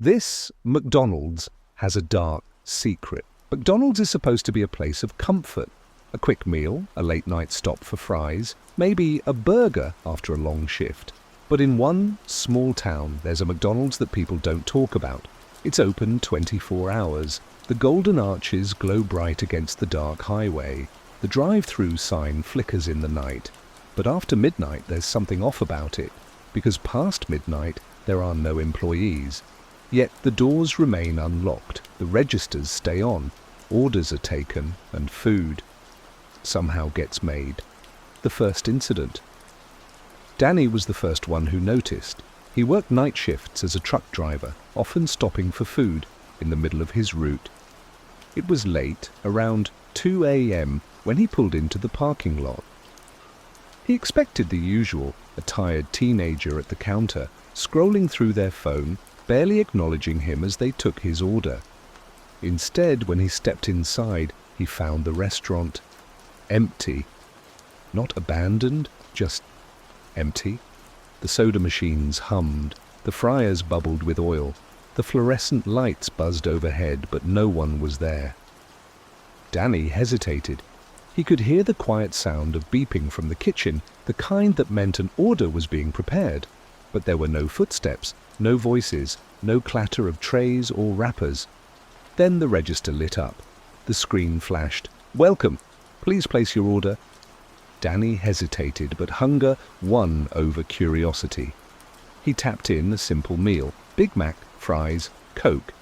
This McDonald's has a dark secret. McDonald's is supposed to be a place of comfort. A quick meal, a late-night stop for fries, maybe a burger after a long shift. But in one small town, there's a McDonald's that people don't talk about. It's open 24 hours. The golden arches glow bright against the dark highway. The drive-thru sign flickers in the night. But after midnight, there's something off about it, because past midnight, there are no employees. Yet the doors remain unlocked, the registers stay on, orders are taken, and food somehow gets made. The first incident. Danny was the first one who noticed. He worked night shifts as a truck driver, often stopping for food in the middle of his route. It was late, around 2 a.m., when he pulled into the parking lot. He expected the usual, a tired teenager at the counter, scrolling through their phone, barely acknowledging him as they took his order. Instead, when he stepped inside, he found the restaurant empty. Not abandoned, just empty. The soda machines hummed, the fryers bubbled with oil, the fluorescent lights buzzed overhead, but no one was there. Danny hesitated. He could hear the quiet sound of beeping from the kitchen, the kind that meant an order was being prepared. But there were no footsteps, no voices, no clatter of trays or wrappers. Then the register lit up. The screen flashed. "Welcome. Please place your order." Danny hesitated, but hunger won over curiosity. He tapped in a simple meal: Big Mac, fries, Coke.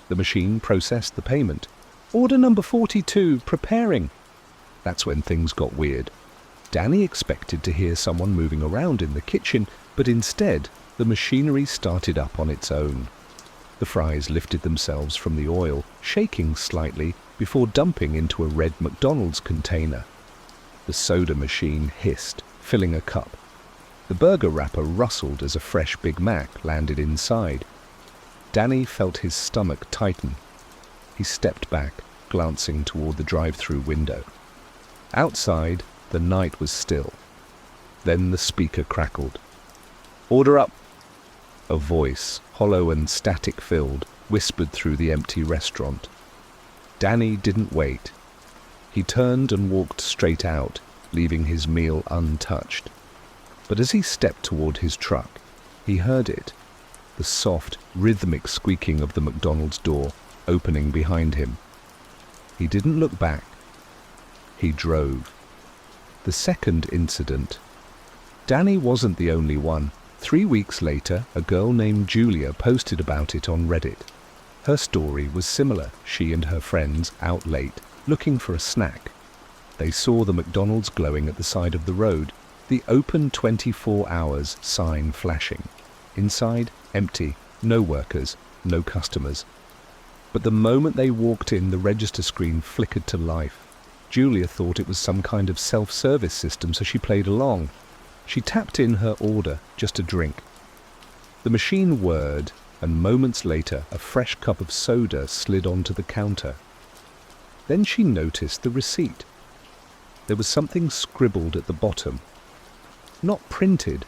The machine processed the payment. "Order number 42, preparing." That's when things got weird. Danny expected to hear someone moving around in the kitchen, but instead, the machinery started up on its own. The fries lifted themselves from the oil, shaking slightly before dumping into a red McDonald's container. The soda machine hissed, filling a cup. The burger wrapper rustled as a fresh Big Mac landed inside. Danny felt his stomach tighten. He stepped back, glancing toward the drive-thru window. Outside, the night was still. Then the speaker crackled. "Order up!" A voice, hollow and static-filled, whispered through the empty restaurant. Danny didn't wait. He turned and walked straight out, leaving his meal untouched. But as he stepped toward his truck, he heard it, the soft, rhythmic squeaking of the McDonald's door opening behind him. He didn't look back. He drove. The second incident. Danny wasn't the only one. 3 weeks later, a girl named Julia posted about it on Reddit. Her story was similar. She and her friends out late, looking for a snack. They saw the McDonald's glowing at the side of the road, the open 24 hours sign flashing. Inside, empty, no workers, no customers. But the moment they walked in, the register screen flickered to life. Julia thought it was some kind of self-service system, so she played along. She tapped in her order, just a drink. The machine whirred, and moments later, a fresh cup of soda slid onto the counter. Then she noticed the receipt. There was something scribbled at the bottom. Not printed,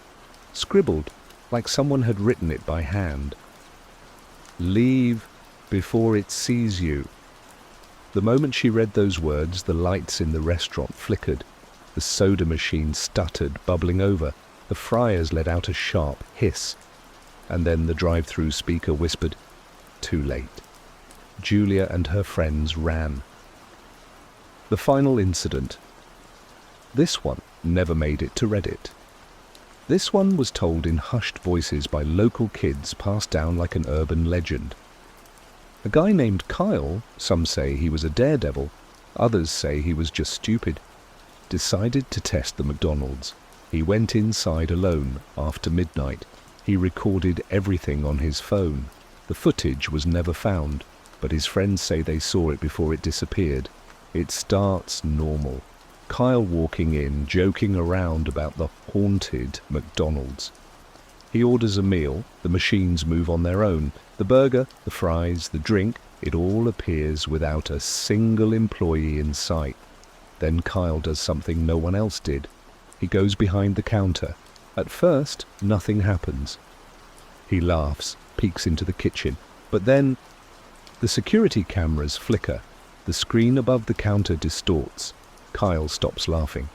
scribbled, like someone had written it by hand. "Leave before it sees you." The moment she read those words, the lights in the restaurant flickered. The soda machine stuttered, bubbling over. The fryers let out a sharp hiss. And then the drive-thru speaker whispered, "Too late." Julia and her friends ran. The final incident. This one never made it to Reddit. This one was told in hushed voices by local kids, passed down like an urban legend. A guy named Kyle, some say he was a daredevil, others say he was just stupid, decided to test the McDonald's. He went inside alone after midnight. He recorded everything on his phone. The footage was never found, but his friends say they saw it before it disappeared. It starts normal. Kyle walking in, joking around about the haunted McDonald's. He orders a meal, the machines move on their own. The burger, the fries, the drink, it all appears without a single employee in sight. Then Kyle does something no one else did. He goes behind the counter. At first, nothing happens. He laughs, peeks into the kitchen. But then the security cameras flicker. The screen above the counter distorts. Kyle stops laughing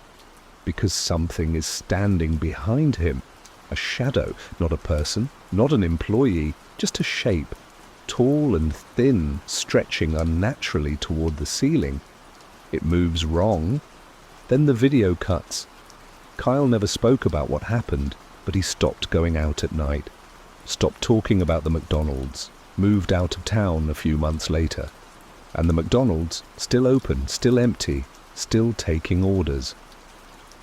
because something is standing behind him. A shadow, not a person, not an employee, just a shape, tall and thin, stretching unnaturally toward the ceiling. It moves wrong. Then the video cuts. Kyle never spoke about what happened, but he stopped going out at night, stopped talking about the McDonald's, moved out of town a few months later. And the McDonald's, still open, still empty, still taking orders.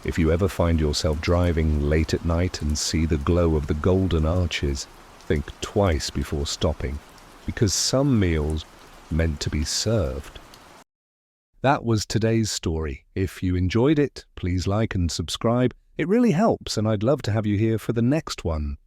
If you ever find yourself driving late at night and see the glow of the golden arches, think twice before stopping, because some meals meant to be served. That was today's story. If you enjoyed it, please like and subscribe. It really helps, and I'd love to have you here for the next one.